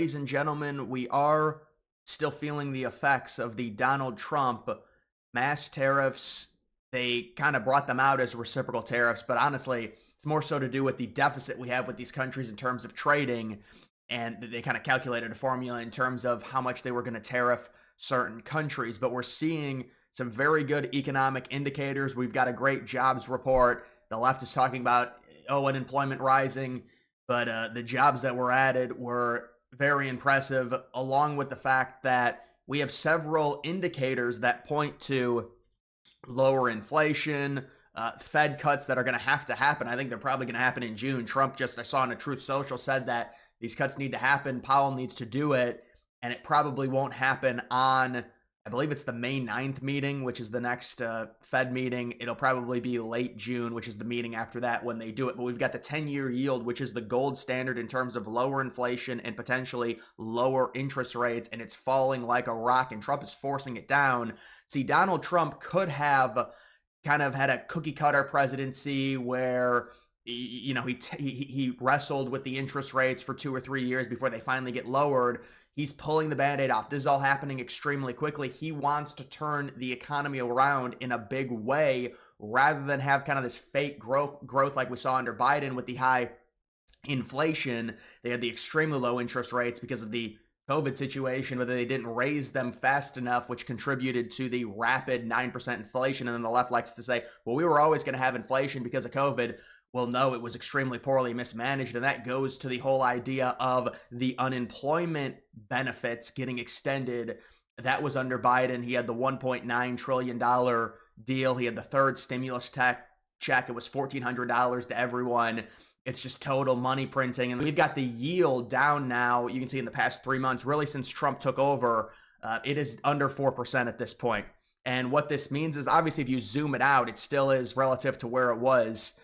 Ladies and gentlemen, we are still feeling the effects of the Donald Trump mass tariffs. They kind of brought them out as reciprocal tariffs, but honestly, it's more so to do with the deficit we have with these countries in terms of trading. And they kind of calculated a formula in terms of how much they were going to tariff certain countries. But we're seeing some very good economic indicators. We've got a great jobs report. The left is talking about, unemployment rising, but the jobs that were added were very impressive, along with the fact that we have several indicators that point to lower inflation, Fed cuts that are going to happen. I think they're probably going to happen in June. Trump just, I saw on a Truth Social, said that these cuts need to happen. Powell needs to do it, and it probably won't happen on, I believe it's the May 9th meeting, which is the next Fed meeting. It'll probably be late June, which is the meeting after that when they do it. But we've got the 10-year yield, which is the gold standard in terms of lower inflation and potentially lower interest rates, and it's falling like a rock, and Trump is forcing it down. See, Donald Trump could have kind of had a cookie cutter presidency where he wrestled with the interest rates for 2 or 3 years before they finally get lowered. He's pulling the Band-Aid off. This is all happening extremely quickly. He wants to turn the economy around in a big way rather than have kind of this fake growth like we saw under Biden with the high inflation. They had the extremely low interest rates because of the COVID situation, but they didn't raise them fast enough, which contributed to the rapid 9% inflation. And then the left likes to say, well, we were always going to have inflation because of COVID. Well, no, it was extremely poorly mismanaged, and that goes to the whole idea of the unemployment benefits getting extended. That was under Biden. He had the $1.9 trillion deal. He had the third stimulus check. It was $1,400 to everyone. It's just total money printing. And we've got the yield down now. You can see in the past 3 months, really since Trump took over, it is under 4% at this point. And what this means is, obviously, if you zoom it out, it still is relative to where it was.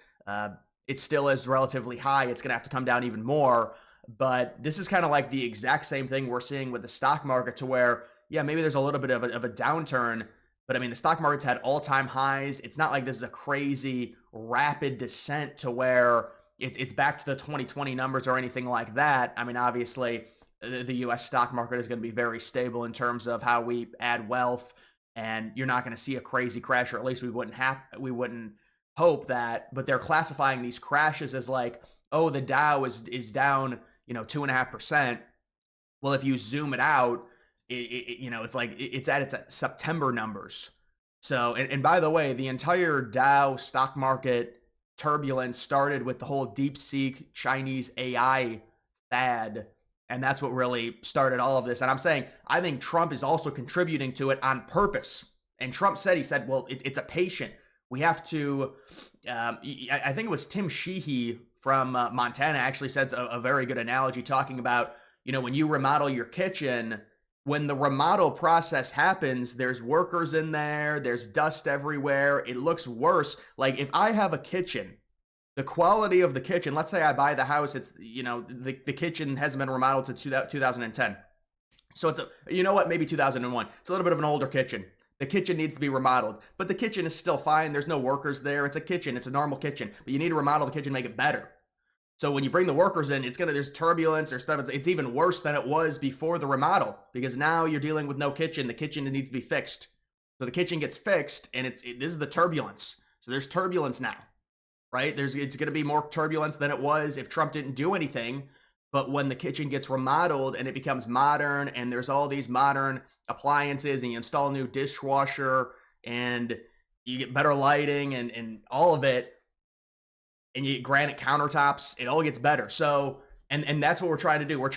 It still is relatively high. It's going to have to come down even more. But this is kind of like the exact same thing we're seeing with the stock market, to where, yeah, maybe there's a little bit of a downturn. But I mean, the stock market's had all-time highs. It's not like this is a crazy rapid descent to where it's back to the 2020 numbers or anything like that. I mean, obviously, the US stock market is going to be very stable in terms of how we add wealth, and you're not going to see a crazy crash, or at least we wouldn't hope that. But they're classifying these crashes as like, oh, the Dow is down 2.5%. Well, if you zoom it out, it's like it's at its September numbers. So, and by the way, the entire Dow stock market turbulence started with the whole DeepSeek Chinese AI fad, and that's what really started all of this. And I'm saying, I think Trump is also contributing to it on purpose. And Trump said, well, it's a patient. We have to, I think it was Tim Sheehy from Montana actually said a very good analogy, talking about, when you remodel your kitchen, when the remodel process happens, there's workers in there, there's dust everywhere, it looks worse. Like, if I have a kitchen, the quality of the kitchen, let's say I buy the house, it's, the kitchen hasn't been remodeled since 2010. So it's maybe 2001. It's a little bit of an older kitchen. The kitchen needs to be remodeled, but the kitchen is still fine. There's no workers there. It's a kitchen. It's a normal kitchen, but you need to remodel the kitchen, make it better. So when you bring the workers in, there's turbulence or stuff. It's even worse than it was before the remodel, because now you're dealing with no kitchen. The kitchen needs to be fixed. So the kitchen gets fixed, and this is the turbulence. So there's turbulence now, right? It's going to be more turbulence than it was if Trump didn't do anything. But when the kitchen gets remodeled and it becomes modern, and there's all these modern appliances, and you install a new dishwasher, and you get better lighting and all of it, and you get granite countertops, it all gets better. So, and that's what we're trying to do.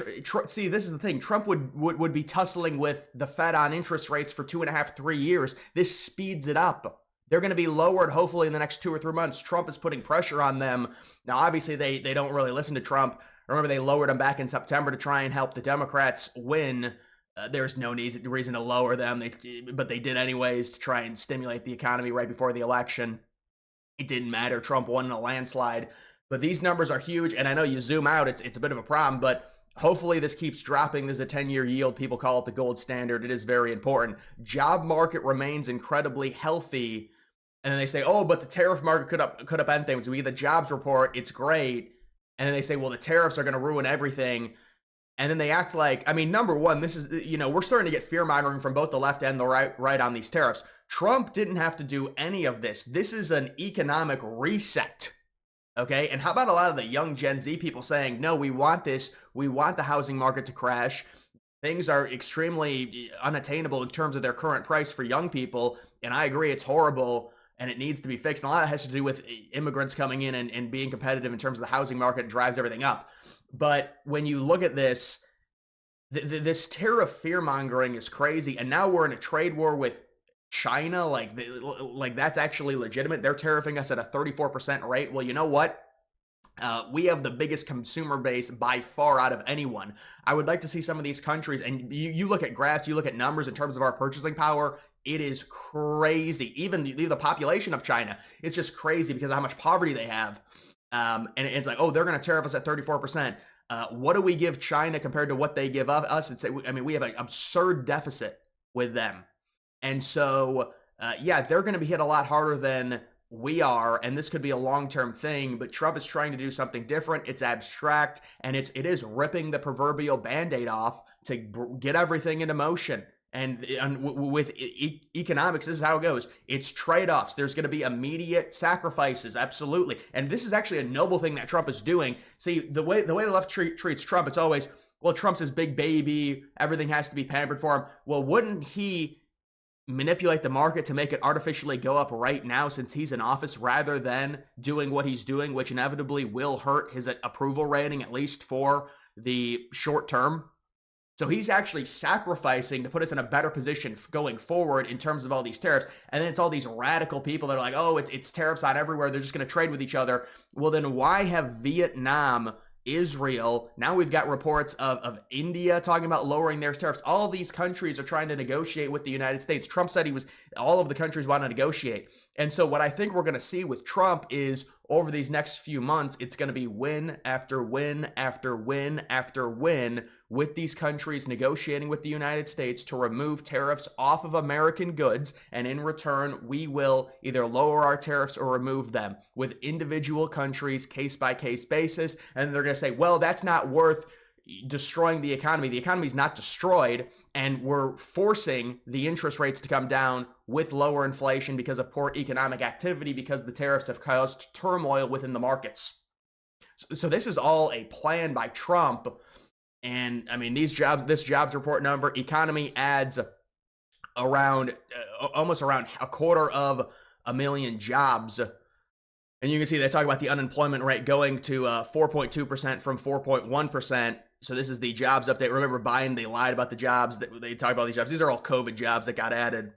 See, this is the thing. Trump would be tussling with the Fed on interest rates for 2.5, 3 years. This speeds it up. They're going to be lowered hopefully in the next 2 or 3 months. Trump is putting pressure on them. Now, obviously, they don't really listen to Trump. Remember, they lowered them back in September to try and help the Democrats win. There's no reason to lower them, but they did anyways to try and stimulate the economy right before the election. It didn't matter. Trump won in a landslide. But these numbers are huge, and I know you zoom out, it's a bit of a problem, but hopefully this keeps dropping. There's a 10-year yield. People call it the gold standard. It is very important. Job market remains incredibly healthy. And then they say, oh, but the tariff market could upend things. We get the jobs report. It's great. And then they say, well, the tariffs are going to ruin everything. And then they act like, I mean, number one, this is, we're starting to get fear mongering from both the left and the right on these tariffs. Trump didn't have to do any of this. This is an economic reset. Okay. And how about a lot of the young Gen Z people saying, no, we want this. We want the housing market to crash. Things are extremely unattainable in terms of their current price for young people. And I agree, it's horrible and it needs to be fixed. And a lot of it has to do with immigrants coming in and being competitive in terms of the housing market. It drives everything up. But when you look at this, this tariff fear mongering is crazy. And now we're in a trade war with China. Like that's actually legitimate. They're tariffing us at a 34% rate. Well, you know what? We have the biggest consumer base by far out of anyone. I would like to see some of these countries, and you look at graphs, you look at numbers in terms of our purchasing power, it is crazy. Even the population of China, it's just crazy because of how much poverty they have. And it's like, oh, they're going to tariff us at 34%. What do we give China compared to what they give us? We have an absurd deficit with them. And so, they're going to be hit a lot harder than we are, and this could be a long-term thing, but Trump is trying to do something different. It's abstract, and it is ripping the proverbial Band-Aid off to get everything into motion. And with economics, this is how it goes. It's trade-offs. There's going to be immediate sacrifices, absolutely. And this is actually a noble thing that Trump is doing. See, the way the left treats Trump, it's always, well, Trump's his big baby. Everything has to be pampered for him. Well, wouldn't he manipulate the market to make it artificially go up right now since he's in office rather than doing what he's doing, which inevitably will hurt his approval rating, at least for the short term? So he's actually sacrificing to put us in a better position going forward in terms of all these tariffs. And then it's all these radical people that are like, oh, it's tariffs on everywhere. They're just going to trade with each other. Well, then why have Vietnam, Israel, now we've got reports of India talking about lowering their tariffs. All these countries are trying to negotiate with the United States. Trump said all of the countries want to negotiate. And so what I think we're going to see with Trump is over these next few months, it's going to be win after win after win after win with these countries negotiating with the United States to remove tariffs off of American goods. And in return, we will either lower our tariffs or remove them with individual countries, case by case basis. And they're going to say, well, that's not worth destroying the economy. The economy is not destroyed, and we're forcing the interest rates to come down with lower inflation because of poor economic activity, because the tariffs have caused turmoil within the markets. So this is all a plan by Trump. And I mean, this jobs report number, economy adds around almost around 250,000 jobs. And you can see they talk about the unemployment rate going to 4.2% from 4.1%. So this is the jobs update. Remember, Biden, they lied about the jobs. That they talk about these jobs. These are all COVID jobs that got added,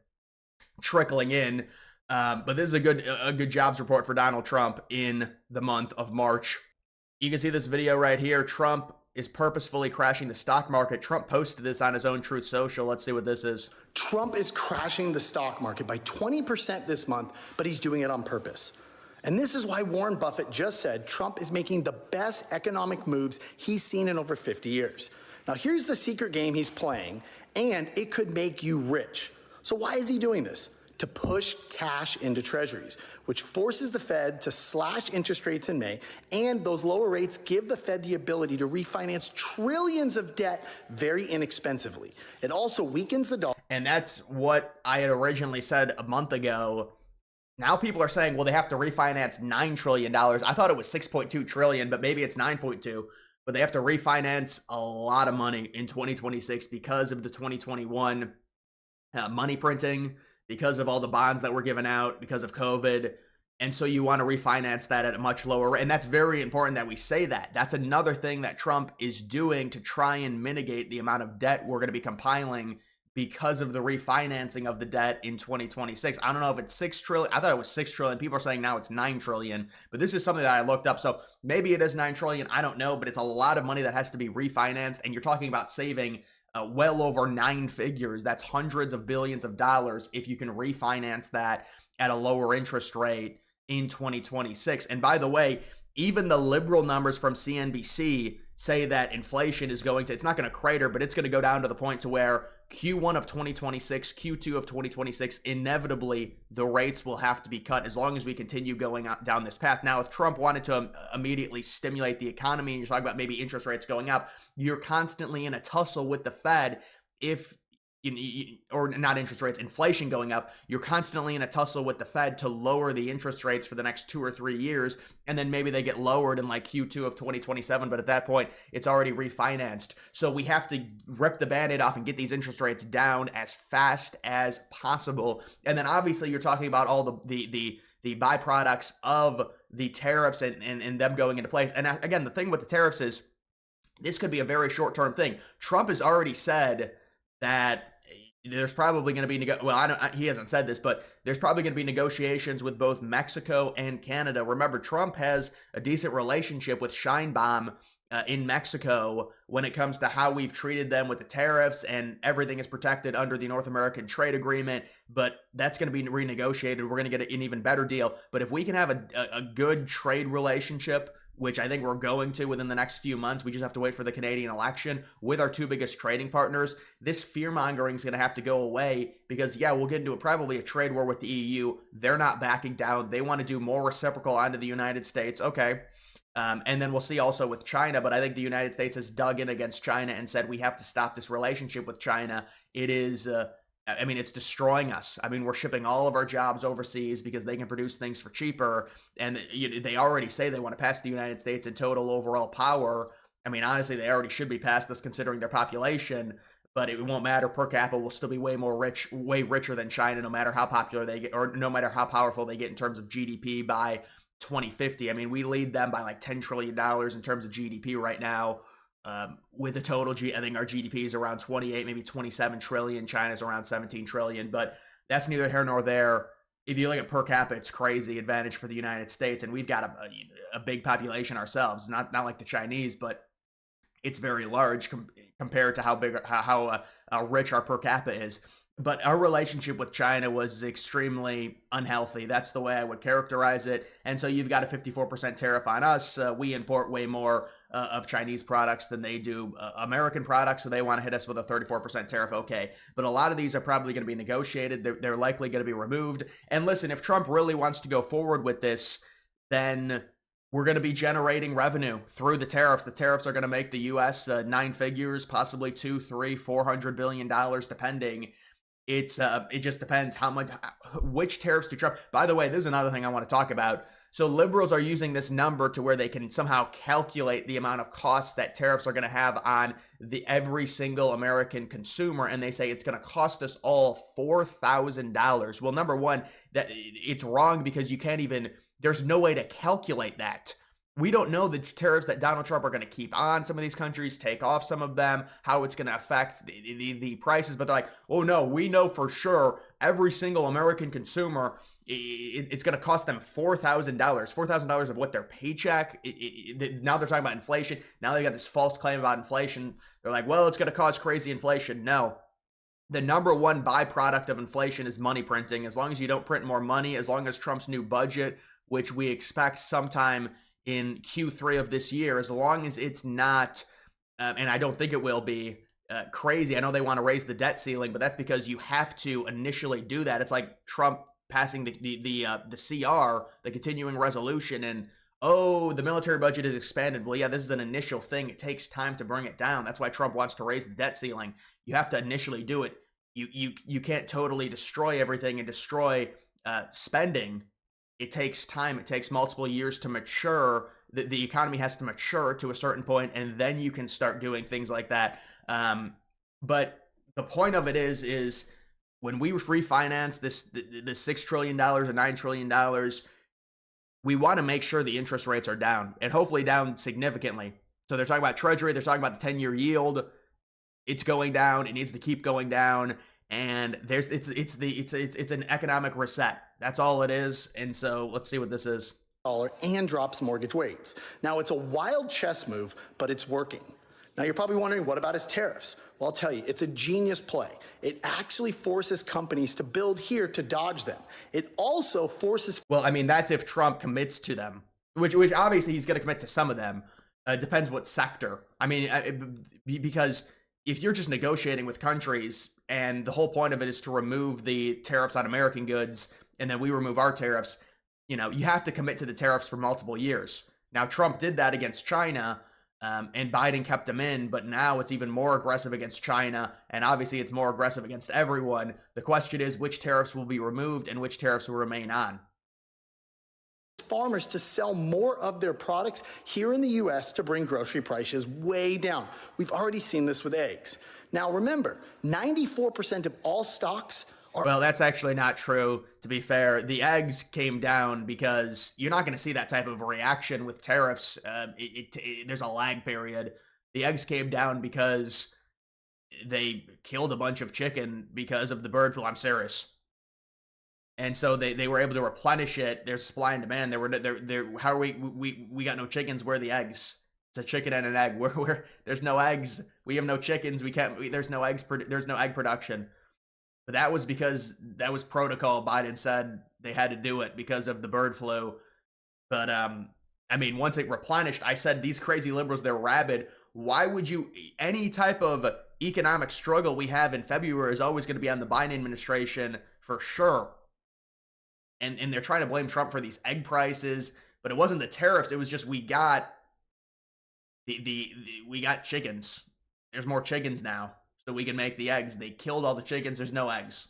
trickling in. But this is a good jobs report for Donald Trump in the month of March. You can see this video right here. Trump is purposefully crashing the stock market. Trump posted this on his own Truth Social. Let's see what this is. Trump is crashing the stock market by 20% this month, but he's doing it on purpose. And this is why Warren Buffett just said Trump is making the best economic moves he's seen in over 50 years. Now, here's the secret game he's playing, and it could make you rich. So why is he doing this? To push cash into treasuries, which forces the Fed to slash interest rates in May, and those lower rates give the Fed the ability to refinance trillions of debt very inexpensively. It also weakens the dollar. And that's what I had originally said a month ago. Now people are saying, well, they have to refinance $9 trillion. I thought it was 6.2 trillion, but maybe it's 9.2. But they have to refinance a lot of money in 2026 because of the 2021 money printing, because of all the bonds that were given out, because of COVID. And so you want to refinance that at a much lower rate. And that's very important that we say that. That's another thing that Trump is doing to try and mitigate the amount of debt we're going to be compiling because of the refinancing of the debt in 2026. I don't know if it's 6 trillion. I thought it was 6 trillion. People are saying now it's 9 trillion, but this is something that I looked up. So maybe it is 9 trillion. I don't know, but it's a lot of money that has to be refinanced. And you're talking about saving well over 9 figures. That's hundreds of billions of dollars if you can refinance that at a lower interest rate in 2026. And by the way, even the liberal numbers from CNBC say that inflation is going to, it's not going to crater, but it's going to go down to the point to where Q1 of 2026, Q2 of 2026, inevitably the rates will have to be cut as long as we continue going down this path. Now, if Trump wanted to immediately stimulate the economy, and you're talking about maybe interest rates going up, you're constantly in a tussle with the Fed. If or not interest rates, inflation going up, you're constantly in a tussle with the Fed to lower the interest rates for the next 2 or 3 years, and then maybe they get lowered in like Q2 of 2027, but at that point, it's already refinanced. So we have to rip the Band-Aid off and get these interest rates down as fast as possible. And then obviously you're talking about all the byproducts of the tariffs and them going into place. And again, the thing with the tariffs is this could be a very short-term thing. Trump has already said that there's probably going to be he hasn't said this, but there's probably going to be negotiations with both Mexico and Canada. Remember, Trump has a decent relationship with Sheinbaum in Mexico when it comes to how we've treated them with the tariffs, and everything is protected under the North American Trade Agreement, but that's going to be renegotiated. We're going to get an even better deal. But if we can have a good trade relationship, which I think we're going to within the next few months, we just have to wait for the Canadian election, with our two biggest trading partners, this fear-mongering is going to have to go away because, yeah, we'll get into probably a trade war with the EU. They're not backing down. They want to do more reciprocal onto the United States. Okay. And then we'll see also with China, but I think the United States has dug in against China and said we have to stop this relationship with China. It is... it's destroying us. I mean, we're shipping all of our jobs overseas because they can produce things for cheaper. And they already say they want to pass the United States in total overall power. I mean, honestly, they already should be past this considering their population, but it won't matter. Per capita will still be way richer than China, no matter how popular they get, or no matter how powerful they get in terms of GDP by 2050. I mean, we lead them by like $10 trillion in terms of GDP right now. With a total I think our GDP is around 28, maybe 27 trillion. China's around 17 trillion, but that's neither here nor there. If you look at per capita, it's crazy advantage for the United States, and we've got a big population ourselves. Not like the Chinese, but it's very large compared to how rich our per capita is. But our relationship with China was extremely unhealthy. That's the way I would characterize it. And so you've got a 54% tariff on us. We import way more of Chinese products than they do American products. So they want to hit us with a 34% tariff. Okay. But a lot of these are probably going to be negotiated. They're likely going to be removed. And listen, if Trump really wants to go forward with this, then we're going to be generating revenue through the tariffs. The tariffs are going to make the U.S. 9 figures, possibly $200, $300, $400 billion, depending. It just depends which tariffs to Trump. By the way, this is another thing I want to talk about. So liberals are using this number to where they can somehow calculate the amount of costs that tariffs are going to have on every single American consumer, and they say it's going to cost us all $4,000. Well, number one, that it's wrong because there's no way to calculate that. We don't know the tariffs that Donald Trump are going to keep on some of these countries, take off some of them, how it's going to affect the prices. But they're like, oh no, we know for sure every single American consumer, it's going to cost them $4,000. $4,000 of what their paycheck. Now they're talking about inflation. Now they got this false claim about inflation. They're like, well, it's going to cause crazy inflation. No. The number one byproduct of inflation is money printing. As long as you don't print more money, as long as Trump's new budget, which we expect sometime in Q3 of this year, as long as it's not, and I don't think it will be, crazy. I know they want to raise the debt ceiling, but that's because you have to initially do that. It's like Trump passing the CR, the continuing resolution, and the military budget is expanded. Well, yeah, this is an initial thing. It takes time to bring it down. That's why Trump wants to raise the debt ceiling. You have to initially do it. You can't totally destroy everything and destroy spending. It takes time. It takes multiple years to mature. The economy has to mature to a certain point, and then you can start doing things like that. But the point of it is when we refinance the $6 trillion or $9 trillion, we want to make sure the interest rates are down, and hopefully down significantly. So they're talking about Treasury. They're talking about the 10-year yield. It's going down. It needs to keep going down. And it's an economic reset. That's all it is. And so let's see what this is. And drops mortgage rates. Now, it's a wild chess move, but it's working. Now, you're probably wondering, what about his tariffs? Well, I'll tell you, it's a genius play. It actually forces companies to build here to dodge them. It also forces... Well, I mean, that's if Trump commits to them, which obviously he's going to commit to some of them. Depends what sector. I mean, because if you're just negotiating with countries and the whole point of it is to remove the tariffs on American goods and then we remove our tariffs, you have to commit to the tariffs for multiple years. Now, Trump did that against China, and Biden kept him in, but now it's even more aggressive against China, and obviously it's more aggressive against everyone. The question is which tariffs will be removed and which tariffs will remain on. Farmers to sell more of their products here in the US to bring grocery prices way down. We've already seen this with eggs. Now remember, 94% of all stocks are... Well, that's actually not true, to be fair. The eggs came down because you're not going to see that type of reaction with tariffs. There's a lag period. The eggs came down because they killed a bunch of chicken because of the bird flu. I'm serious. And so they were able to replenish it. There's supply and demand. How are we got no chickens? Where are the eggs? It's a chicken and an egg. There's no eggs. We have no chickens. There's no eggs. There's no egg production. But that was because that was protocol. Biden said they had to do it because of the bird flu. But I mean, once it replenished, I said these crazy liberals, they're rabid. Why would you? Any type of economic struggle we have in February is always going to be on the Biden administration for sure. And they're trying to blame Trump for these egg prices, but it wasn't the tariffs. It was just we got we got chickens. There's more chickens now, so we can make the eggs. They killed all the chickens. There's no eggs,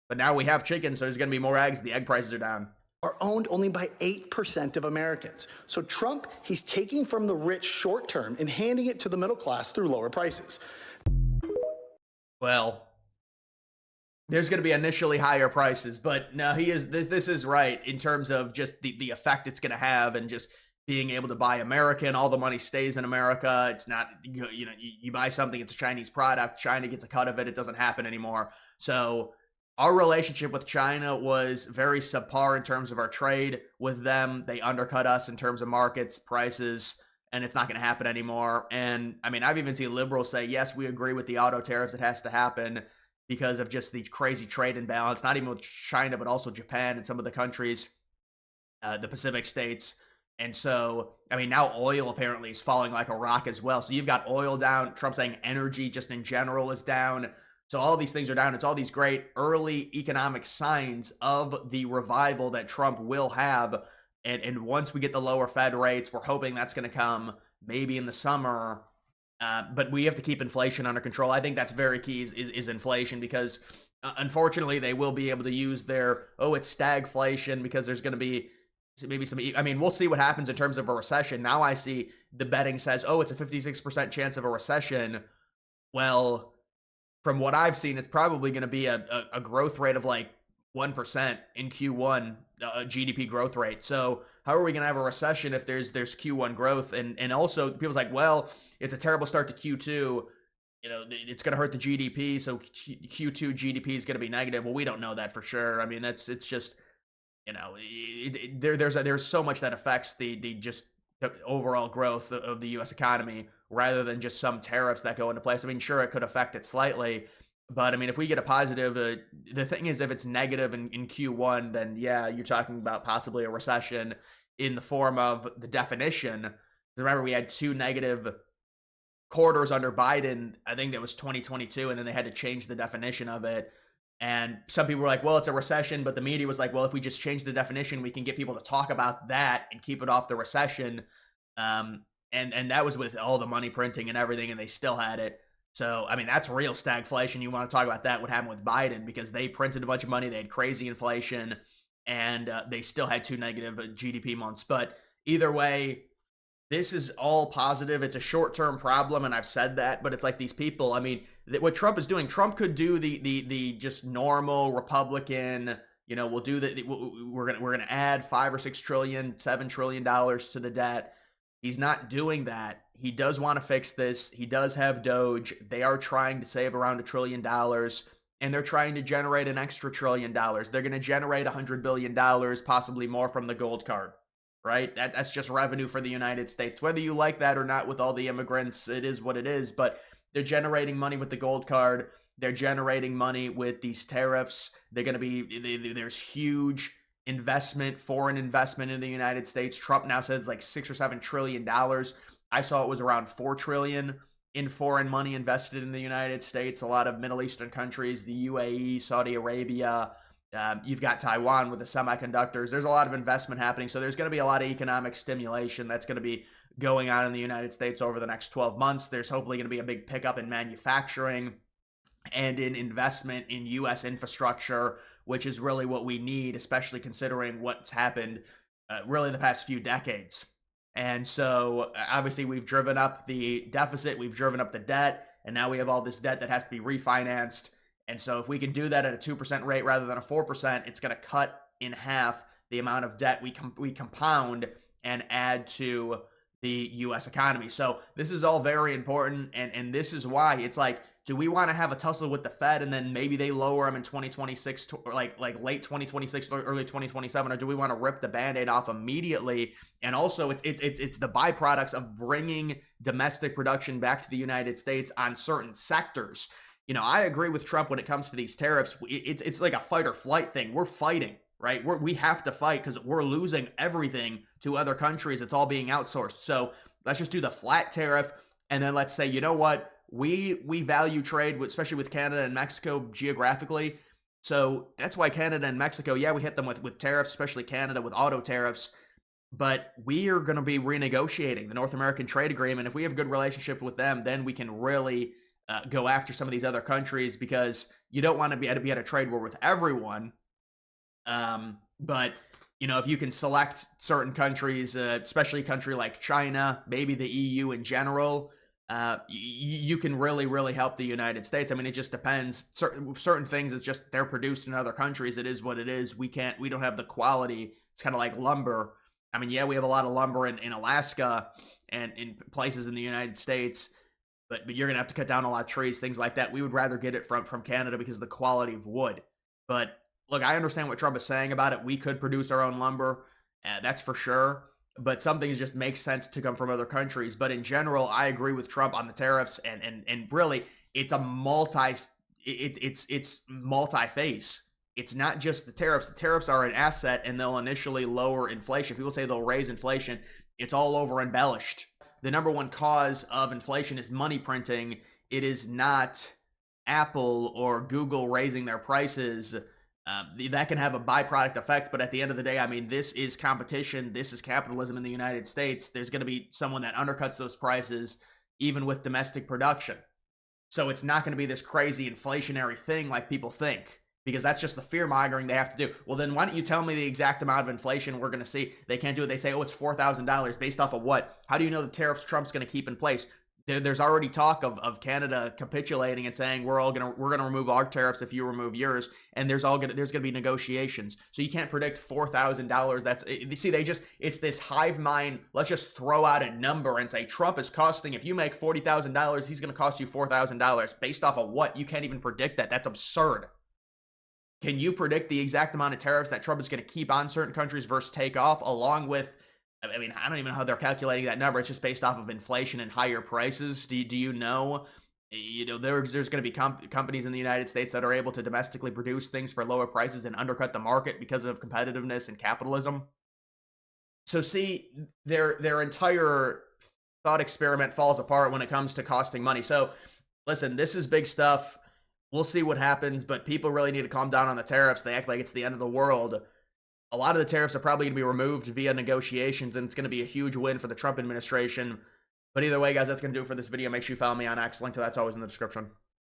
but now we have chickens, so there's going to be more eggs. The egg prices are down. Are owned only by 8% of Americans. So Trump, he's taking from the rich short term and handing it to the middle class through lower prices. Well, there's going to be initially higher prices, but no, this is right in terms of just the effect it's going to have and just being able to buy American. All the money stays in America. It's not, you buy something, it's a Chinese product, China gets a cut of it. It doesn't happen anymore. So our relationship with China was very subpar in terms of our trade with them. They undercut us in terms of markets, prices, and it's not going to happen anymore. And I mean, I've even seen liberals say, yes, we agree with the auto tariffs. It has to happen because of just the crazy trade imbalance, not even with China, but also Japan and some of the countries, the Pacific states. And so, I mean, now oil apparently is falling like a rock as well. So you've got oil down. Trump saying energy just in general is down. So all these things are down. It's all these great early economic signs of the revival that Trump will have. And once we get the lower Fed rates, we're hoping that's going to come maybe in the summer. But we have to keep inflation under control. I think that's very key is inflation, because unfortunately they will be able to use their, it's stagflation, because there's going to be maybe some, I mean, we'll see what happens in terms of a recession. Now I see the betting says, it's a 56% chance of a recession. Well, from what I've seen, it's probably going to be a growth rate of like 1% in Q1, GDP growth rate. So how are we going to have a recession if there's Q1 growth? And also people's like, well, it's a terrible start to Q2. It's going to hurt the GDP. So Q2 GDP is going to be negative. Well, we don't know that for sure. I mean, it's just, there's so much that affects the just the overall growth of the U.S. economy rather than just some tariffs that go into place. I mean, sure, it could affect it slightly, but I mean, if we get a positive, the thing is, if it's negative in Q1, then yeah, you're talking about possibly a recession in the form of the definition. Remember, we had 2 negative quarters under Biden. I think that was 2022, and then they had to change the definition of it. And some people were like, well, it's a recession, but the media was like, well, if we just change the definition, we can get people to talk about that and keep it off the recession. And that was with all the money printing and everything, and they still had it. So, I mean, that's real stagflation. You want to talk about that, what happened with Biden, because they printed a bunch of money, they had crazy inflation, and they still had 2 negative GDP months. But either way, this is all positive. It's a short-term problem, and I've said that, but it's like these people, I mean, what Trump is doing, Trump could do the just normal Republican, we'll do we're gonna add 5 or 6 trillion, $7 trillion to the debt. He's not doing that. He does want to fix this. He does have Doge. They are trying to save around $1 trillion, and they're trying to generate an extra $1 trillion. They're going to generate $100 billion, possibly more, from the gold card, right? That's just revenue for the United States. Whether you like that or not, with all the immigrants, it is what it is, but they're generating money with the gold card. They're generating money with these tariffs. They're going to be, there's huge investment, foreign investment in the United States. Trump now says like $6 or $7 trillion. I saw it was around 4 trillion in foreign money invested in the United States. A lot of Middle Eastern countries, the UAE, Saudi Arabia. You've got Taiwan with the semiconductors. There's a lot of investment happening. So there's going to be a lot of economic stimulation that's going to be going on in the United States over the next 12 months. There's hopefully going to be a big pickup in manufacturing and in investment in U.S. infrastructure, which is really what we need, especially considering what's happened really the past few decades. And so obviously we've driven up the deficit, we've driven up the debt, and now we have all this debt that has to be refinanced. And so if we can do that at a 2% rate rather than a 4%, it's going to cut in half the amount of debt we compound and add to the U.S. economy. So this is all very important, and this is why it's like, do we want to have a tussle with the Fed and then maybe they lower them in 2026 or like late 2026 or early 2027, or do we want to rip the Band-Aid off immediately? And also it's the byproducts of bringing domestic production back to the United States on certain sectors. You know, I agree with Trump when it comes to these tariffs. It's like a fight or flight thing. We're fighting, right? We have to fight because we're losing everything to other countries. It's all being outsourced. So let's just do the flat tariff, and then let's say, you know what? We value trade, especially with Canada and Mexico geographically. So that's why Canada and Mexico, yeah, we hit them with tariffs, especially Canada with auto tariffs. But we are going to be renegotiating the North American Trade Agreement. If we have a good relationship with them, then we can really go after some of these other countries, because you don't want to be at a trade war with everyone. But you know, if you can select certain countries, especially a country like China, maybe the EU in general, you can really help the United States. I mean, it just depends. Certain things, it's just they're produced in other countries. It is what it is. We don't have the quality. It's kind of like lumber. I mean, yeah, we have a lot of lumber in Alaska and in places in the United States, but you're gonna have to cut down a lot of trees, things like that. We would rather get it from Canada because of the quality of wood. But look, I understand what Trump is saying about it. We could produce our own lumber, that's for sure. But some things just make sense to come from other countries. But in general, I agree with Trump on the tariffs, and really, it's it's multi-phase. It's not just the tariffs. The tariffs are an asset, and they'll initially lower inflation. People say they'll raise inflation. It's all over embellished. The number one cause of inflation is money printing. It is not Apple or Google raising their prices. That can have a byproduct effect, but at the end of the day, I mean, this is competition. This is capitalism in the United States. There's going to be someone that undercuts those prices, even with domestic production. So it's not going to be this crazy inflationary thing like people think, because that's just the fear-mongering they have to do. Well, then why don't you tell me the exact amount of inflation we're going to see? They can't do it. They say, oh, it's $4,000 based off of what? How do you know the tariffs Trump's going to keep in place? There's already talk of Canada capitulating and saying we're gonna remove our tariffs if you remove yours, and there's gonna be negotiations. So you can't predict $4,000. That's, you see, it's this hive mind. Let's just throw out a number and say Trump is costing, if you make $40,000, he's gonna cost you $4,000 based off of what? You can't even predict that. That's absurd. Can you predict the exact amount of tariffs that Trump is going to keep on certain countries versus take off, along with, I mean, I don't even know how they're calculating that number. It's just based off of inflation and higher prices. Do you know? You know, there's going to be companies in the United States that are able to domestically produce things for lower prices and undercut the market because of competitiveness and capitalism. So see, their entire thought experiment falls apart when it comes to costing money. So listen, this is big stuff. We'll see what happens, but people really need to calm down on the tariffs. They act like it's the end of the world. A lot of the tariffs are probably going to be removed via negotiations, and it's going to be a huge win for the Trump administration. But either way, guys, that's going to do it for this video. Make sure you follow me on X. Link to that's always in the description.